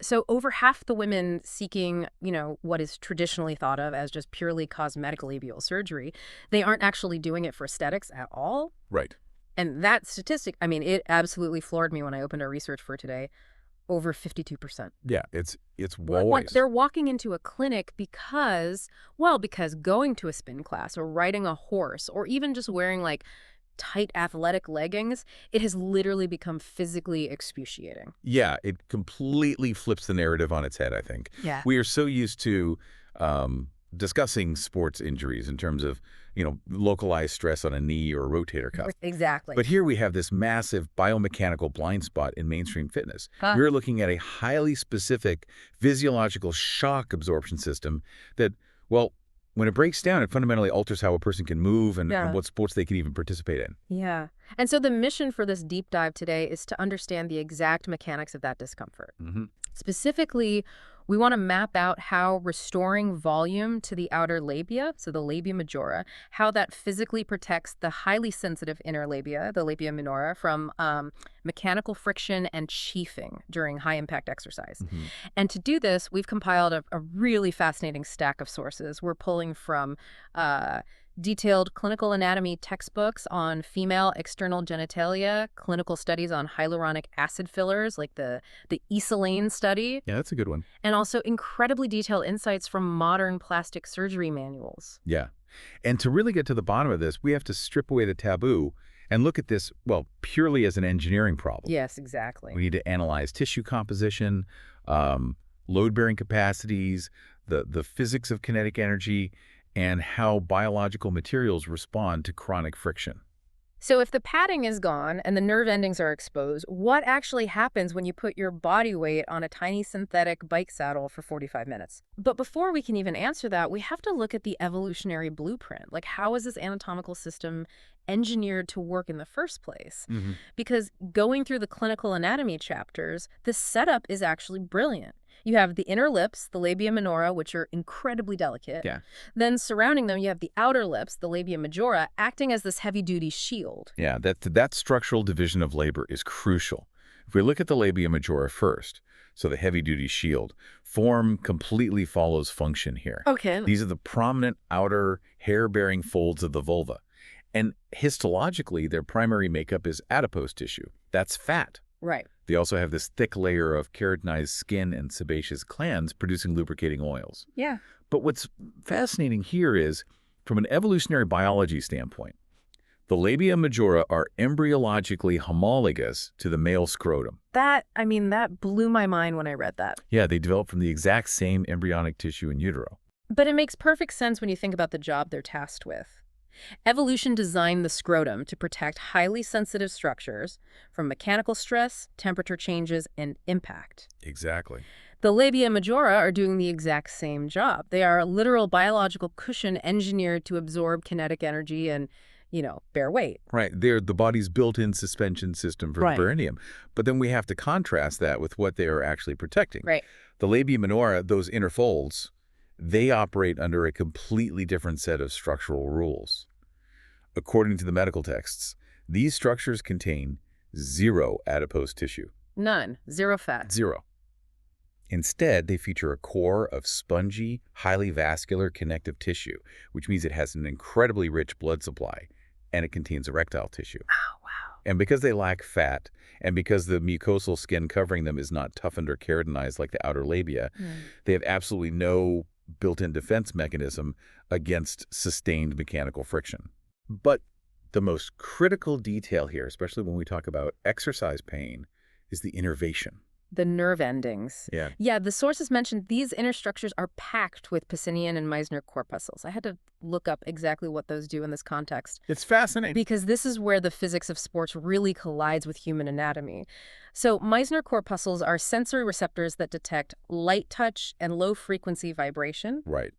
So over half the women seeking, what is traditionally thought of as just purely cosmetic labial surgery, they aren't actually doing it for aesthetics at all. Right. And that statistic, I mean, it absolutely floored me when I opened our research for today. Over 52%. Yeah, it's They're walking into a clinic because going to a spin class or riding a horse or even just wearing like tight athletic leggings, it has literally become physically excruciating. Yeah, it completely flips the narrative on its head, I think. Yeah. We are so used to discussing sports injuries in terms of, localized stress on a knee or a rotator cuff. Exactly. But here we have this massive biomechanical blind spot in mainstream fitness. Huh. We're looking at a highly specific physiological shock absorption system that, well, when it breaks down, it fundamentally alters how a person can move and what sports they can even participate in. Yeah. And so the mission for this deep dive today is to understand the exact mechanics of that discomfort. Specifically, we want to map out how restoring volume to the outer labia, so the labia majora, how that physically protects the highly sensitive inner labia, the labia minora, from mechanical friction and chafing during high-impact exercise. And to do this, we've compiled a really fascinating stack of sources. We're pulling from detailed clinical anatomy textbooks on female external genitalia, clinical studies on hyaluronic acid fillers like the Isolane study. Yeah, that's a good one. And also incredibly detailed insights from modern plastic surgery manuals. Yeah. And to really get to the bottom of this, we have to strip away the taboo and look at this, well, purely as an engineering problem. Yes, exactly. We need to analyze tissue composition, load-bearing capacities, the physics of kinetic energy, and how biological materials respond to chronic friction. So if the padding is gone and the nerve endings are exposed, what actually happens when you put your body weight on a tiny synthetic bike saddle for 45 minutes? But before we can even answer that, we have to look at the evolutionary blueprint. Like, how is this anatomical system engineered to work in the first place? Because going through the clinical anatomy chapters, the setup is actually brilliant. You have the inner lips, the labia minora, which are incredibly delicate. Yeah. Then surrounding them, you have the outer lips, the labia majora, acting as this heavy-duty shield. Yeah, that structural division of labor is crucial. If we look at the labia majora first, so the heavy-duty shield, form completely follows function here. Okay. These are the prominent outer hair-bearing folds of the vulva. And histologically, their primary makeup is adipose tissue. That's fat. Right. They also have this thick layer of keratinized skin and sebaceous glands producing lubricating oils. Yeah. But what's fascinating here is, from an evolutionary biology standpoint, the labia majora are embryologically homologous to the male scrotum. That blew my mind when I read that. Yeah, they develop from the exact same embryonic tissue in utero. But it makes perfect sense when you think about the job they're tasked with. Evolution designed the scrotum to protect highly sensitive structures from mechanical stress, temperature changes, and impact. Exactly. The labia majora are doing the exact same job. They are a literal biological cushion engineered to absorb kinetic energy and, bear weight. Right. They're the body's built-in suspension system for perineum. But then we have to contrast that with what they are actually protecting. Right. The labia minora, those inner folds, they operate under a completely different set of structural rules. According to the medical texts, these structures contain zero adipose tissue. None. Zero fat. Zero. Instead, they feature a core of spongy, highly vascular connective tissue, which means it has an incredibly rich blood supply, and it contains erectile tissue. Oh, wow. And because they lack fat, and because the mucosal skin covering them is not toughened or keratinized like the outer labia, they have absolutely no built-in defense mechanism against sustained mechanical friction. But the most critical detail here, especially when we talk about exercise pain, is the innervation. The nerve endings. Yeah. Yeah, the sources mentioned these inner structures are packed with Pacinian and Meissner corpuscles. I had to look up exactly what those do in this context. It's fascinating. Because this is where the physics of sports really collides with human anatomy. So Meissner corpuscles are sensory receptors that detect light touch and low-frequency vibration. Right.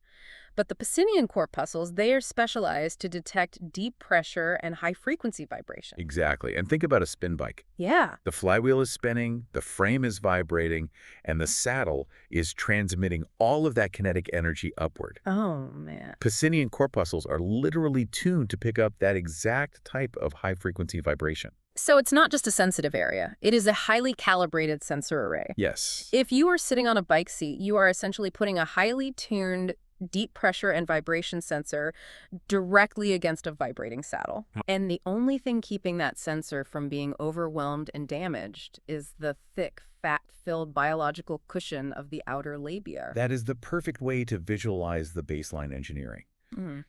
But the Pacinian corpuscles, they are specialized to detect deep pressure and high-frequency vibration. Exactly. And think about a spin bike. Yeah. The flywheel is spinning, the frame is vibrating, and the saddle is transmitting all of that kinetic energy upward. Oh, man. Pacinian corpuscles are literally tuned to pick up that exact type of high-frequency vibration. So it's not just a sensitive area. It is a highly calibrated sensor array. Yes. If you are sitting on a bike seat, you are essentially putting a highly tuned deep pressure and vibration sensor directly against a vibrating saddle. And the only thing keeping that sensor from being overwhelmed and damaged is the thick, fat-filled biological cushion of the outer labia. That is the perfect way to visualize the baseline engineering.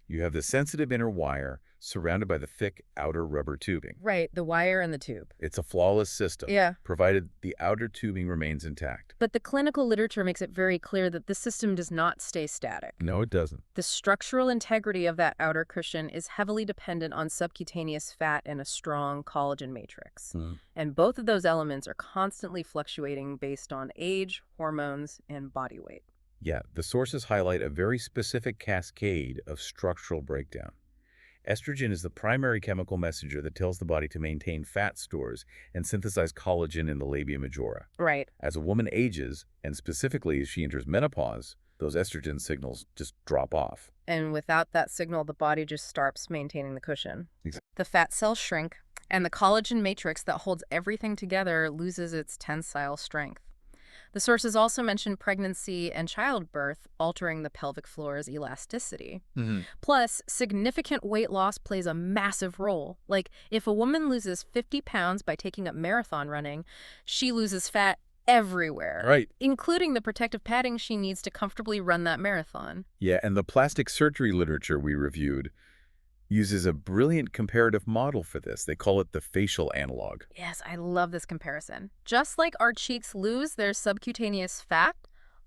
You have the sensitive inner wire surrounded by the thick outer rubber tubing. Right, the wire and the tube. It's a flawless system, provided the outer tubing remains intact. But the clinical literature makes it very clear that this system does not stay static. No, it doesn't. The structural integrity of that outer cushion is heavily dependent on subcutaneous fat and a strong collagen matrix. And both of those elements are constantly fluctuating based on age, hormones, and body weight. Yeah, the sources highlight a very specific cascade of structural breakdown. Estrogen is the primary chemical messenger that tells the body to maintain fat stores and synthesize collagen in the labia majora. Right. As a woman ages, and specifically as she enters menopause, those estrogen signals just drop off. And without that signal, the body just starts maintaining the cushion. Exactly. The fat cells shrink, and the collagen matrix that holds everything together loses its tensile strength. The sources also mention pregnancy and childbirth altering the pelvic floor's elasticity. Plus, significant weight loss plays a massive role. Like, if a woman loses 50 pounds by taking up marathon running, she loses fat everywhere. Right. Including the protective padding she needs to comfortably run that marathon. Yeah, and the plastic surgery literature we reviewed uses a brilliant comparative model for this. They call it the facial analog. Yes, I love this comparison. Just like our cheeks lose their subcutaneous fat,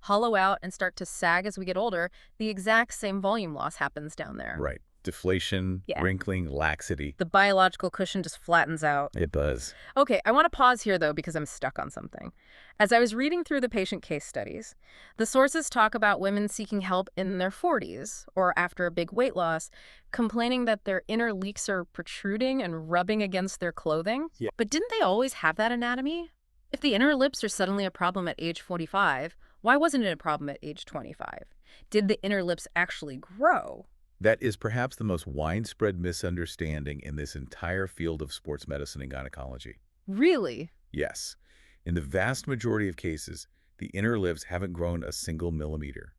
hollow out, and start to sag as we get older, the exact same volume loss happens down there. Right. Deflation, wrinkling, laxity. The biological cushion just flattens out. It does. Okay, I want to pause here, though, because I'm stuck on something. As I was reading through the patient case studies, the sources talk about women seeking help in their 40s or after a big weight loss, complaining that their inner leaks are protruding and rubbing against their clothing. Yeah. But didn't they always have that anatomy? If the inner lips are suddenly a problem at age 45, why wasn't it a problem at age 25? Did the inner lips actually grow? That is perhaps the most widespread misunderstanding in this entire field of sports medicine and gynecology. Really? Yes. In the vast majority of cases, the inner lips haven't grown a single millimeter.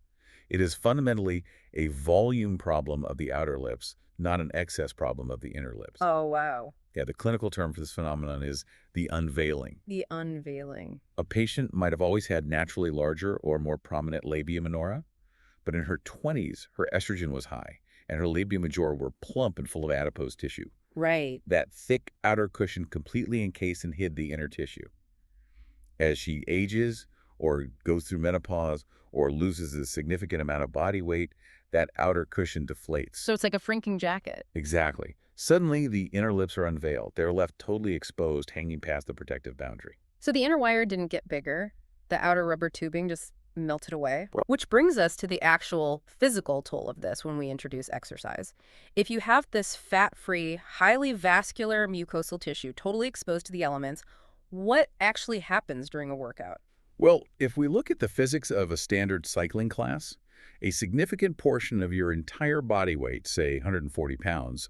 It is fundamentally a volume problem of the outer lips, not an excess problem of the inner lips. Oh, wow. Yeah, the clinical term for this phenomenon is the unveiling. The unveiling. A patient might have always had naturally larger or more prominent labia minora, but in her 20s, her estrogen was high, and her labia majora were plump and full of adipose tissue. Right. That thick outer cushion completely encased and hid the inner tissue. As she ages or goes through menopause or loses a significant amount of body weight, that outer cushion deflates. So it's like a shrinking jacket. Exactly. Suddenly, the inner lips are unveiled. They're left totally exposed, hanging past the protective boundary. So the inner wire didn't get bigger. The outer rubber tubing just melted away. Which brings us to the actual physical toll of this when we introduce exercise. If you have this fat-free, highly vascular mucosal tissue totally exposed to the elements, what actually happens during a workout? Well, if we look at the physics of a standard cycling class, a significant portion of your entire body weight, say 140 pounds,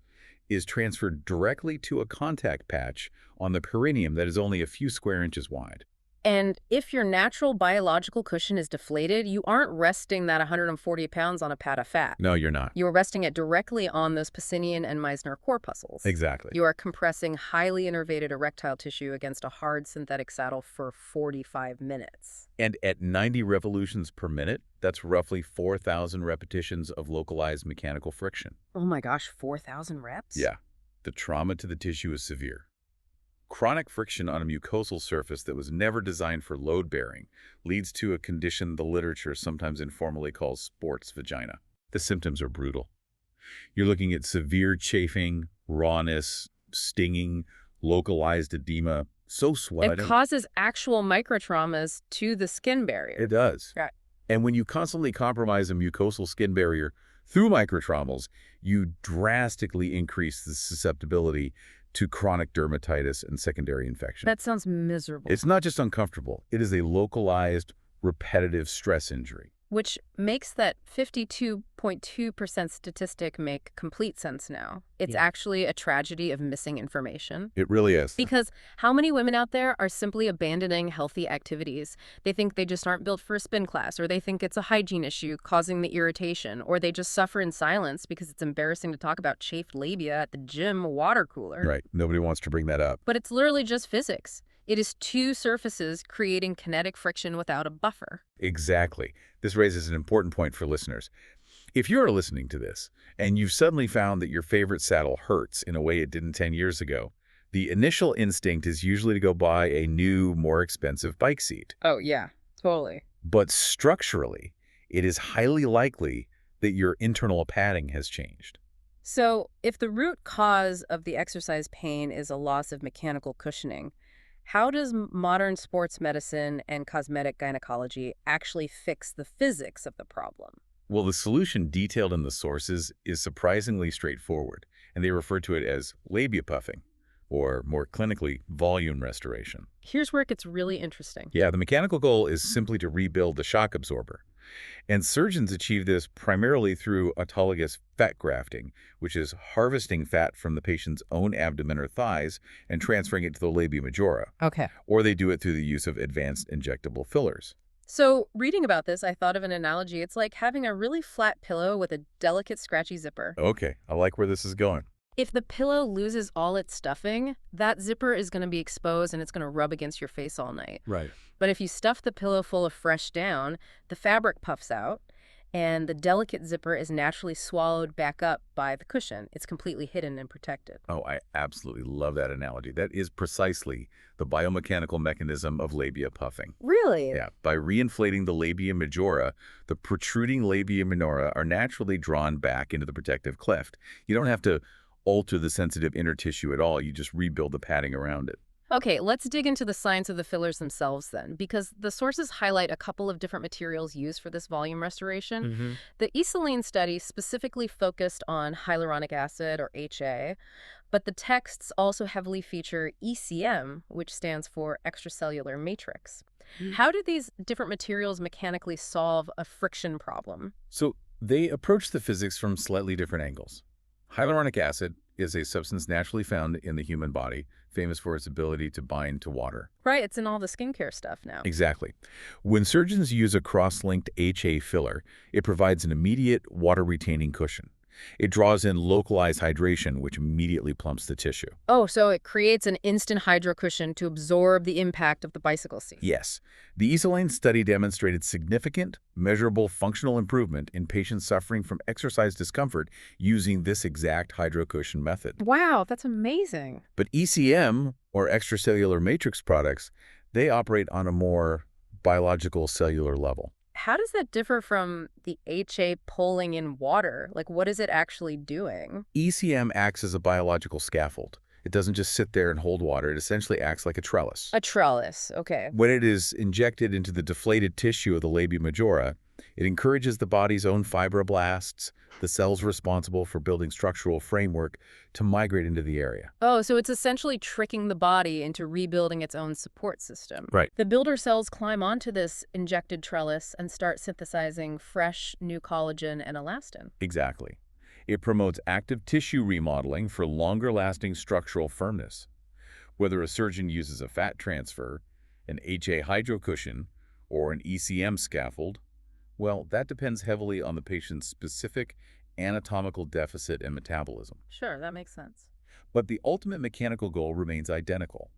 is transferred directly to a contact patch on the perineum that is only a few square inches wide. And if your natural biological cushion is deflated, you aren't resting that 140 pounds on a pad of fat. No, you're not. You are resting it directly on those Pacinian and Meissner corpuscles. Exactly. You are compressing highly innervated erectile tissue against a hard synthetic saddle for 45 minutes. And at 90 revolutions per minute, that's roughly 4,000 repetitions of localized mechanical friction. Oh my gosh, 4,000 reps? Yeah. The trauma to the tissue is severe. Chronic friction on a mucosal surface that was never designed for load-bearing leads to a condition the literature sometimes informally calls sports vagina. The symptoms are brutal. You're looking at severe chafing, rawness, stinging, localized edema, so swelling. It causes actual microtraumas to the skin barrier. It does. Right. And when you constantly compromise a mucosal skin barrier through microtraumas, you drastically increase the susceptibility to chronic dermatitis and secondary infection. That sounds miserable. It's not just uncomfortable. It is a localized, repetitive stress injury. Which makes that 52.2% statistic make complete sense now. It's actually a tragedy of missing information. It really is. Because how many women out there are simply abandoning healthy activities? They think they just aren't built for a spin class, or they think it's a hygiene issue causing the irritation, or they just suffer in silence because it's embarrassing to talk about chafed labia at the gym water cooler. Right. Nobody wants to bring that up. But it's literally just physics. It is two surfaces creating kinetic friction without a buffer. Exactly. This raises an important point for listeners. If you're listening to this and you've suddenly found that your favorite saddle hurts in a way it didn't 10 years ago, the initial instinct is usually to go buy a new, more expensive bike seat. Oh, yeah, totally. But structurally, it is highly likely that your internal padding has changed. So if the root cause of the exercise pain is a loss of mechanical cushioning, how does modern sports medicine and cosmetic gynecology actually fix the physics of the problem? Well, the solution detailed in the sources is surprisingly straightforward, and they refer to it as labia puffing, or more clinically, volume restoration. Here's where it gets really interesting. Yeah, the mechanical goal is simply to rebuild the shock absorber. And surgeons achieve this primarily through autologous fat grafting, which is harvesting fat from the patient's own abdomen or thighs and transferring it to the labia majora. Okay. Or they do it through the use of advanced injectable fillers. So reading about this, I thought of an analogy. It's like having a really flat pillow with a delicate, scratchy zipper. Okay, I like where this is going. If the pillow loses all its stuffing, that zipper is going to be exposed and it's going to rub against your face all night. Right. But if you stuff the pillow full of fresh down, the fabric puffs out, and the delicate zipper is naturally swallowed back up by the cushion. It's completely hidden and protected. Oh, I absolutely love that analogy. That is precisely the biomechanical mechanism of labia puffing. Really? Yeah, by reinflating the labia majora, the protruding labia minora are naturally drawn back into the protective cleft. You don't have to alter the sensitive inner tissue at all. You just rebuild the padding around it. Okay, let's dig into the science of the fillers themselves then, because the sources highlight a couple of different materials used for this volume restoration. The Isolene study specifically focused on hyaluronic acid, or HA, but the texts also heavily feature ECM, which stands for extracellular matrix. How do these different materials mechanically solve a friction problem? So they approach the physics from slightly different angles. Hyaluronic acid is a substance naturally found in the human body, famous for its ability to bind to water. Right, it's in all the skincare stuff now. Exactly. When surgeons use a cross-linked HA filler, it provides an immediate water-retaining cushion. It draws in localized hydration, which immediately plumps the tissue. Oh, so it creates an instant hydro cushion to absorb the impact of the bicycle seat. Yes. The Isolene study demonstrated significant, measurable functional improvement in patients suffering from exercise discomfort using this exact hydrocushion method. Wow, that's amazing. But ECM, or extracellular matrix products, they operate on a more biological cellular level. How does that differ from the HA pulling in water? Like, what is it actually doing? ECM acts as a biological scaffold. It doesn't just sit there and hold water. It essentially acts like a trellis. A trellis, okay. When it is injected into the deflated tissue of the labia majora, it encourages the body's own fibroblasts, the cells responsible for building structural framework, to migrate into the area. Oh, so it's essentially tricking the body into rebuilding its own support system. Right. The builder cells climb onto this injected trellis and start synthesizing fresh new collagen and elastin. Exactly. It promotes active tissue remodeling for longer-lasting structural firmness. Whether a surgeon uses a fat transfer, an HA hydrocushion, or an ECM scaffold, well, that depends heavily on the patient's specific anatomical deficit and metabolism. Sure, that makes sense. But the ultimate mechanical goal remains identical.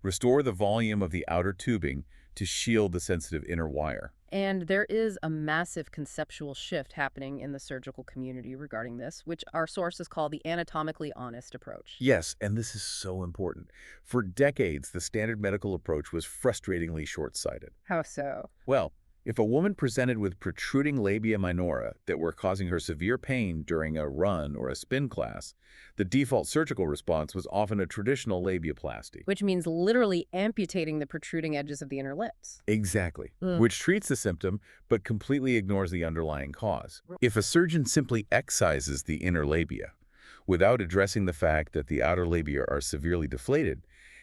Restore the volume of the outer tubing to shield the sensitive inner wire. And there is a massive conceptual shift happening in the surgical community regarding this, which our sources call the anatomically honest approach. Yes, and this is so important. For decades, the standard medical approach was frustratingly short-sighted. How so? Well, if a woman presented with protruding labia minora that were causing her severe pain during a run or a spin class, the default surgical response was often a traditional labiaplasty. Which means literally amputating the protruding edges of the inner lips. Exactly, which treats the symptom but completely ignores the underlying cause. If a surgeon simply excises the inner labia without addressing the fact that the outer labia are severely deflated,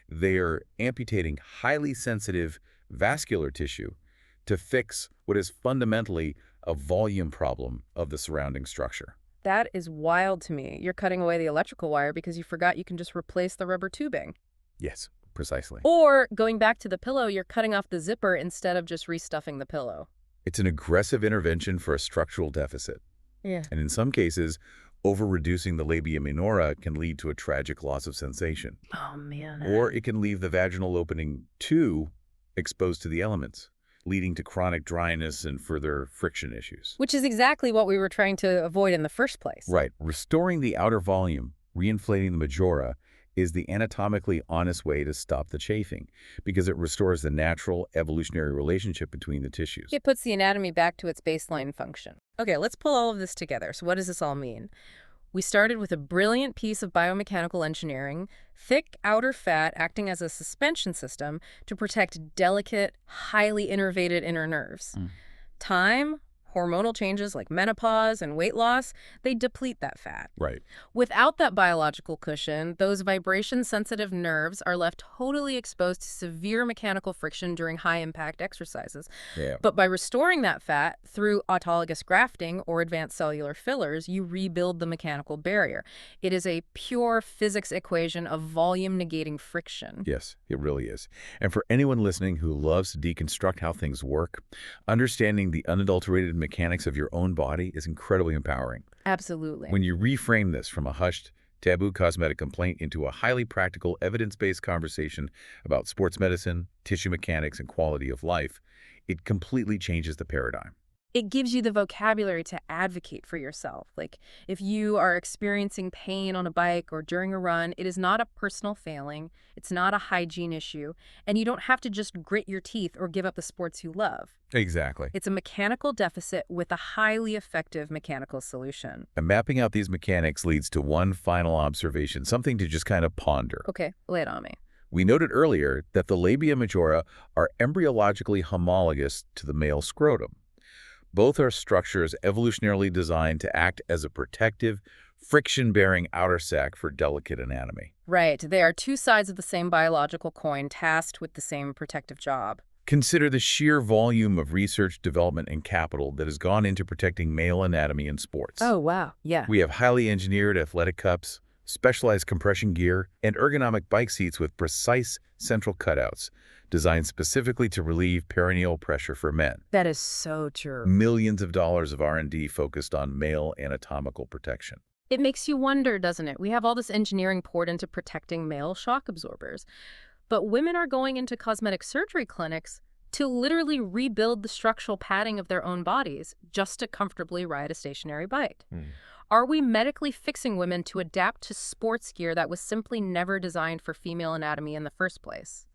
they are amputating highly sensitive vascular tissue to fix what is fundamentally a volume problem of the surrounding structure. That is wild to me. You're cutting away the electrical wire because you forgot you can just replace the rubber tubing. Yes, precisely. Or, going back to the pillow, you're cutting off the zipper instead of just restuffing the pillow. It's an aggressive intervention for a structural deficit. Yeah. And in some cases, over-reducing the labia minora can lead to a tragic loss of sensation. Oh, man. Or it can leave the vaginal opening, too, exposed to the elements, leading to chronic dryness and further friction issues. Which is exactly what we were trying to avoid in the first place. Right. Restoring the outer volume, reinflating the majora, is the anatomically honest way to stop the chafing because it restores the natural evolutionary relationship between the tissues. It puts the anatomy back to its baseline function. Okay, let's pull all of this together. So what does this all mean? We started with a brilliant piece of biomechanical engineering, thick outer fat acting as a suspension system to protect delicate, highly innervated inner nerves. Time, hormonal changes like menopause and weight loss, they deplete that fat. Right. Without that biological cushion, those vibration-sensitive nerves are left totally exposed to severe mechanical friction during high-impact exercises. Yeah. But by restoring that fat through autologous grafting or advanced cellular fillers, you rebuild the mechanical barrier. It is a pure physics equation of volume negating friction. Yes, it really is. And for anyone listening who loves to deconstruct how things work, understanding the unadulterated mechanics of your own body is incredibly empowering. Absolutely. When you reframe this from a hushed, taboo cosmetic complaint into a highly practical, evidence-based conversation about sports medicine, tissue mechanics, and quality of life, it completely changes the paradigm. It gives you the vocabulary to advocate for yourself. Like, if you are experiencing pain on a bike or during a run, it is not a personal failing, it's not a hygiene issue, and you don't have to just grit your teeth or give up the sports you love. Exactly. It's a mechanical deficit with a highly effective mechanical solution. And mapping out these mechanics leads to one final observation, something to just kind of ponder. Okay, lay it on me. We noted earlier that the labia majora are embryologically homologous to the male scrotum. Both are structures evolutionarily designed to act as a protective, friction-bearing outer sac for delicate anatomy. Right, they are two sides of the same biological coin tasked with the same protective job. Consider the sheer volume of research, development, and capital that has gone into protecting male anatomy in sports. Oh, wow, yeah. We have highly engineered athletic cups, specialized compression gear, and ergonomic bike seats with precise central cutouts, designed specifically to relieve perineal pressure for men. That is so true. Millions of dollars of R&D focused on male anatomical protection. It makes you wonder, doesn't it? We have all this engineering poured into protecting male shock absorbers, but women are going into cosmetic surgery clinics to literally rebuild the structural padding of their own bodies just to comfortably ride a stationary bike. Are we medically fixing women to adapt to sports gear that was simply never designed for female anatomy in the first place?